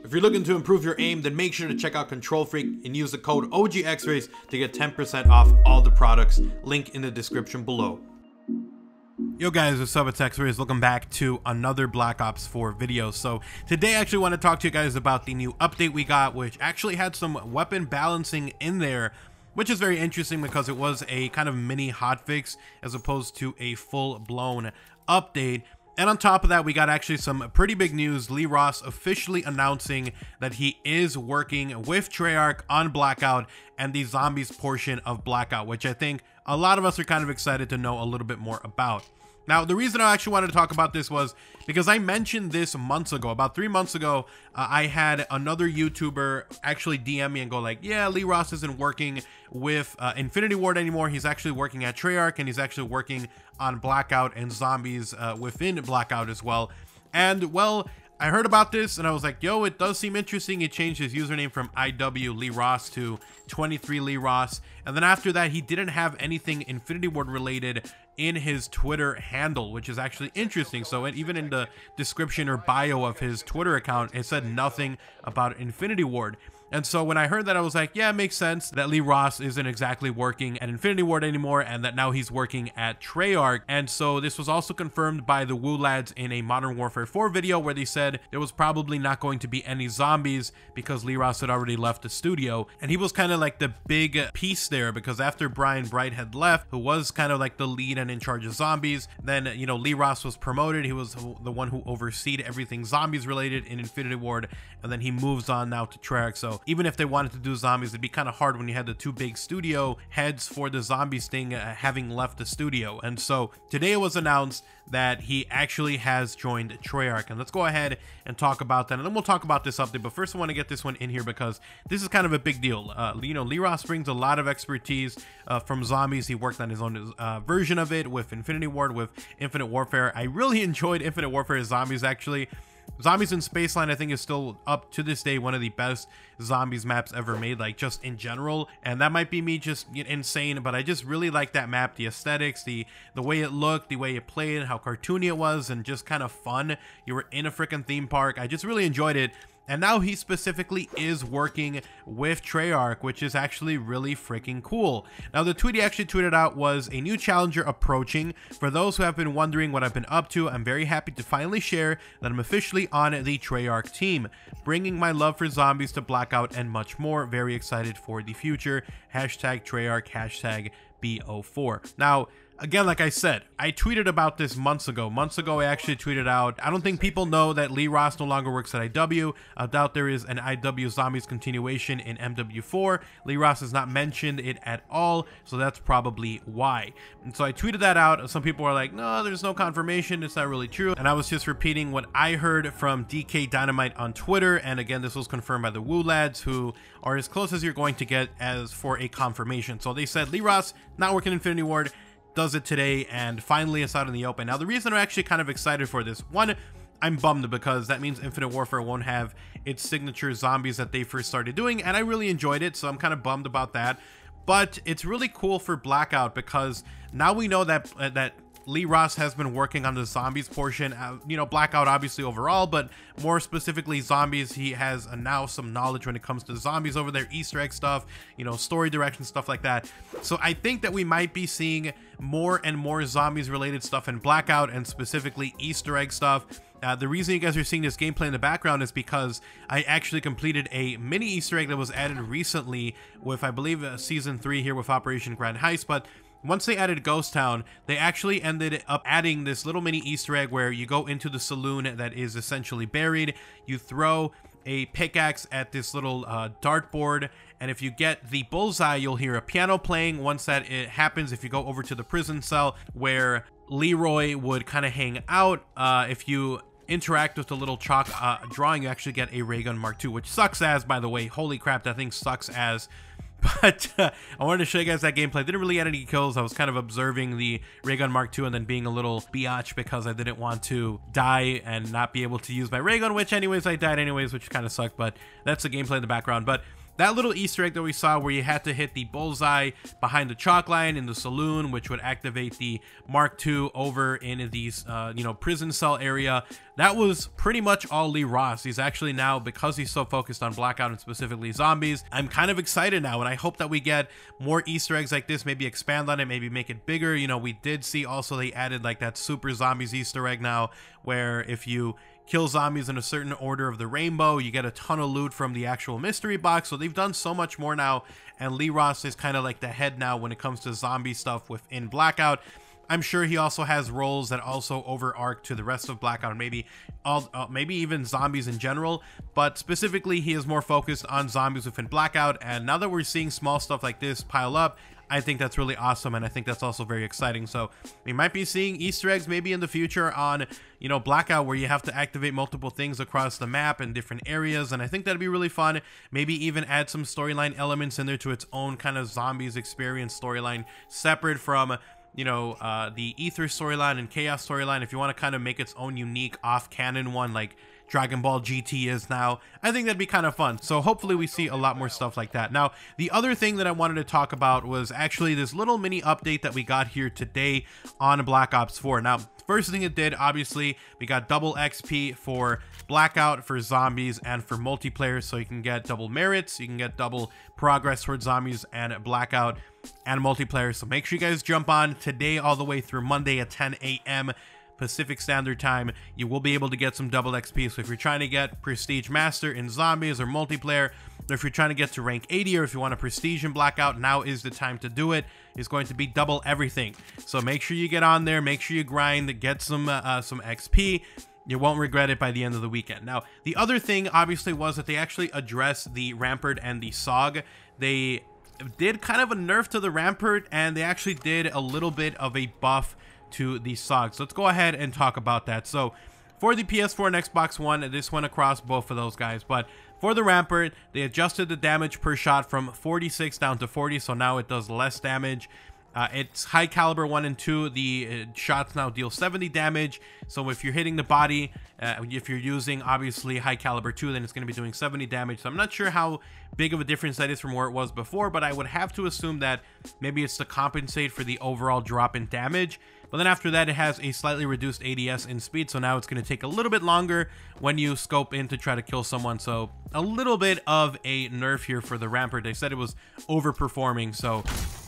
If you're looking to improve your aim, then make sure to check out Control Freak and use the code OGXRAYZ to get 10% off all the products. Link in the description below. Yo guys, what's up? It's XRAYZ. Welcome back to another Black Ops 4 video. So today I actually want to talk to you guys about the new update we got, which actually had some weapon balancing in there, which is very interesting because it was a kind of mini hotfix as opposed to a full-blown update. And on top of that, we got actually some pretty big news. Lee Ross officially announcing that he is working with Treyarch on Blackout and the zombies portion of Blackout, which I think a lot of us are kind of excited to know a little bit more about. Now, the reason I actually wanted to talk about this was because I mentioned this months ago. About 3 months ago, I had another YouTuber actually DM me and go like, yeah, Lee Ross isn't working with Infinity Ward anymore. He's actually working at Treyarch, and he's actually working on Blackout and zombies within Blackout as well. And, well, I heard about this and I was like, yo, it does seem interesting. He changed his username from IW Lee Ross to 23 Lee Ross. And then after that, he didn't have anything Infinity Ward related in his Twitter handle, which is actually interesting. So even in the description or bio of his Twitter account, it said nothing about Infinity Ward. And so when I heard that, I was like, yeah, it makes sense that Lee Ross isn't exactly working at Infinity Ward anymore and that now he's working at Treyarch. And so this was also confirmed by the Woo lads in a Modern Warfare 4 video where they said there was probably not going to be any zombies because Lee Ross had already left the studio. And he was kind of like the big piece there because after Brian Bright had left, who was kind of like the lead and in charge of zombies, then, you know, Lee Ross was promoted. He was the one who overseed everything zombies related in Infinity Ward. And then he moves on now to Treyarch. So even if they wanted to do zombies, it'd be kind of hard when you had the two big studio heads for the zombies thing having left the studio. And so today it was announced that he actually has joined Treyarch, and let's go ahead and talk about that, and then we'll talk about this update. But first I want to get this one in here because this is kind of a big deal. You know, Lee Ross brings a lot of expertise from zombies. He worked on his own version of it with Infinity Ward, with Infinite Warfare. I really enjoyed Infinite Warfare zombies actually. Zombies in Spaceline, I think, is still up to this day one of the best zombies maps ever made, like just in general. And that might be me just insane, but I just really like that map, the aesthetics, the way it looked, the way it played, how cartoony it was, and just kind of fun. You were in a freaking theme park. I just really enjoyed it. And now he specifically is working with Treyarch, which is actually really freaking cool. Now, the tweet he actually tweeted out was a new challenger approaching. For those who have been wondering what I've been up to, I'm very happy to finally share that I'm officially on the Treyarch team, bringing my love for zombies to Blackout and much more. Very excited for the future. Hashtag Treyarch, hashtag BO4. Now, again, like I said, I tweeted about this months ago. Months ago, I actually tweeted out, I don't think people know that Lee Ross no longer works at IW. I doubt there is an IW Zombies continuation in MW4. Lee Ross has not mentioned it at all, so that's probably why. And so I tweeted that out. Some people are like, no, there's no confirmation. It's not really true. And I was just repeating what I heard from DK Dynamite on Twitter. And again, this was confirmed by the Woo lads, who are as close as you're going to get as for a confirmation. So they said Lee Ross not working in Infinity Ward, does it today, and finally it's out in the open. Now, the reason I'm actually kind of excited for this, one, I'm bummed because that means Infinite Warfare won't have its signature zombies that they first started doing, and I really enjoyed it, so I'm kind of bummed about that. But it's really cool for Blackout because now we know that Lee Ross has been working on the zombies portion, you know, Blackout obviously overall, but more specifically zombies. He has now some knowledge when it comes to zombies over there, Easter egg stuff, you know, story direction, stuff like that. So I think that we might be seeing more and more zombies related stuff in Blackout, and specifically Easter egg stuff. The reason you guys are seeing this gameplay in the background is because I actually completed a mini Easter egg that was added recently with, I believe, Season 3 here with Operation Grand Heist. But once they added Ghost Town, they actually ended up adding this little mini Easter egg where you go into the saloon that is essentially buried. You throw a pickaxe at this little dartboard, and if you get the bullseye, you'll hear a piano playing. Once that happens, if you go over to the prison cell where Leroy would kind of hang out, if you interact with the little chalk drawing, you actually get a ray gun Mark II, which sucks as, by the way. Holy crap, that thing sucks as. But I wanted to show you guys that gameplay. Didn't really get any kills. I was kind of observing the ray gun Mark II and then being a little biatch because I didn't want to die and not be able to use my ray gun, which anyways I died anyways, which kind of sucked. But that's the gameplay in the background. But that little Easter egg that we saw where you had to hit the bullseye behind the chalk line in the saloon, which would activate the Mark II over in these, you know, prison cell area, that was pretty much all Lee Ross. He's actually now, because he's so focused on Blackout and specifically zombies, I'm kind of excited now, and I hope that we get more Easter eggs like this, maybe expand on it, maybe make it bigger. You know, we did see also they added like that Super Zombies Easter egg now, where if you kill zombies in a certain order of the rainbow, you get a ton of loot from the actual mystery box. So they've done so much more now, and Lee Ross is kind of like the head now when it comes to zombie stuff within Blackout. I'm sure he also has roles that also over-arc to the rest of Blackout, maybe even zombies in general, but specifically he is more focused on zombies within Blackout. And now that we're seeing small stuff like this pile up, I think that's really awesome, and I think that's also very exciting. So we might be seeing Easter eggs maybe in the future on, you know, Blackout, where you have to activate multiple things across the map in different areas, and I think that'd be really fun. Maybe even add some storyline elements in there to its own kind of zombies experience storyline, separate from, you know, the Ether storyline and Chaos storyline. If you want to kind of make its own unique off-canon one like Dragon Ball GT is now, I think that'd be kind of fun. So hopefully we see a lot more stuff like that. Now, the other thing that I wanted to talk about was actually this little mini update that we got here today on Black Ops 4. Now, first thing it did, obviously, we got double XP for Blackout, for zombies, and for multiplayer, so you can get double merits, you can get double progress towards zombies and Blackout and multiplayer. So make sure you guys jump on today all the way through Monday at 10 a.m. Pacific Standard Time. You will be able to get some double XP. So if you're trying to get Prestige Master in zombies or multiplayer, or if you're trying to get to rank 80, or if you want a Prestige in Blackout, now is the time to do it. It's going to be double everything. So make sure you get on there, make sure you grind, get some XP. You won't regret it by the end of the weekend. Now, the other thing obviously was that they actually addressed the Rampart and the SOG. They did kind of a nerf to the Rampart, and they actually did a little bit of a buff to the SOG. So let's go ahead and talk about that. So for the PS4 and Xbox One, this went across both of those guys, but for the Rampart, they adjusted the damage per shot from 46 down to 40, so now it does less damage. It's high caliber 1 and 2. The shots now deal 70 damage. So if you're hitting the body, if you're using obviously high caliber 2, then it's going to be doing 70 damage. So I'm not sure how big of a difference that is from where it was before, but I would have to assume that maybe it's to compensate for the overall drop in damage. But then after that, it has a slightly reduced ADS in speed, so now it's going to take a little bit longer when you scope in to try to kill someone. So a little bit of a nerf here for the Rampart. They said it was overperforming, so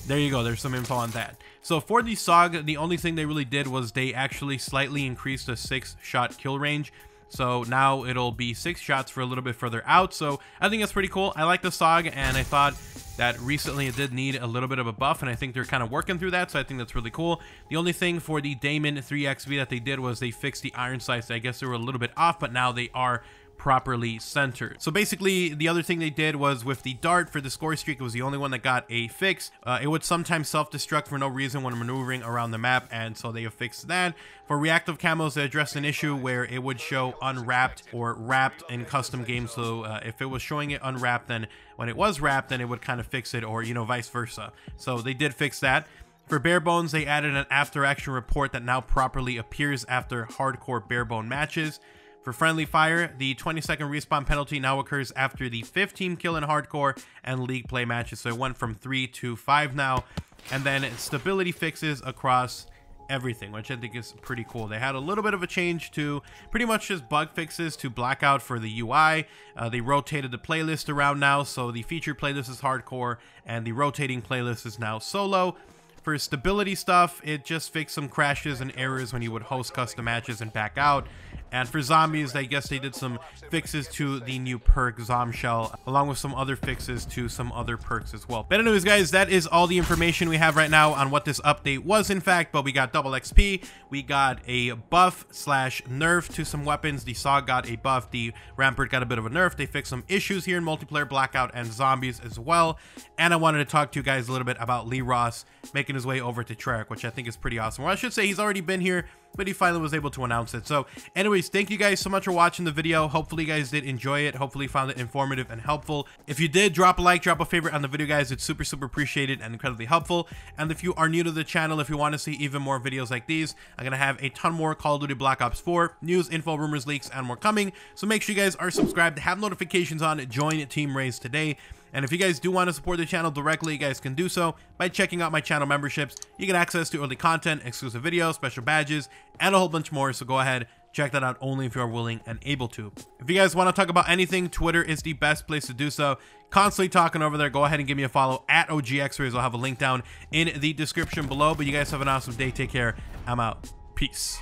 there you go. There's some info on that. So for the SOG, the only thing they really did was they actually slightly increased the 6-shot kill range. So now it'll be 6 shots for a little bit further out. So I think that's pretty cool. I like the SOG, and I thought that recently it did need a little bit of a buff, and I think they're kind of working through that, so I think that's really cool. The only thing for the Damon 3XV that they did was they fixed the iron sights. I guess they were a little bit off, but now they are properly centered. So basically, the other thing they did was with the dart for the score streak, it was the only one that got a fix. It would sometimes self-destruct for no reason when maneuvering around the map, and so they have fixed that. For reactive camos, they addressed an issue where it would show unwrapped or wrapped in custom games. So if it was showing it unwrapped, then when it was wrapped, then it would kind of fix it, or, you know, vice versa. So they did fix that. For bare bones, they added an after action report that now properly appears after hardcore bare bone matches. For friendly fire, the 20-second respawn penalty now occurs after the 5th team kill in hardcore and league play matches. So it went from 3 to 5 now. And then stability fixes across everything, which I think is pretty cool. They had a little bit of a change to pretty much just bug fixes to Blackout for the UI. They rotated the playlist around now, so the featured playlist is hardcore and the rotating playlist is now solo. For stability stuff, it just fixed some crashes and errors when you would host custom matches and back out. And for zombies, I guess they did some fixes to the new perk Zomshell, along with some other fixes to some other perks as well. But anyways, guys, that is all the information we have right now on what this update was, in fact. But we got double XP, we got a buff / nerf to some weapons. The SOG got a buff, the Rampart got a bit of a nerf. They fixed some issues here in multiplayer, Blackout, and zombies as well. And I wanted to talk to you guys a little bit about Lee Ross making his way over to Treyarch, which I think is pretty awesome. Well, I should say he's already been here, but he finally was able to announce it. So anyways, thank you guys so much for watching the video. Hopefully you guys did enjoy it. Hopefully you found it informative and helpful. If you did, drop a like, drop a favorite on the video, guys. It's super appreciated and incredibly helpful. And if you are new to the channel, if you want to see even more videos like these, I'm gonna have a ton more Call of Duty Black Ops 4 news, info, rumors, leaks, and more coming. So make sure you guys are subscribed, have notifications on, join Team Rayz today. And if you guys do want to support the channel directly, you guys can do so by checking out my channel memberships. You get access to early content, exclusive videos, special badges, and a whole bunch more. So go ahead, check that out only if you are willing and able to. If you guys want to talk about anything, Twitter is the best place to do so. Constantly talking over there. Go ahead and give me a follow at OGXRAYZ. I'll have a link down in the description below. But you guys have an awesome day. Take care. I'm out. Peace.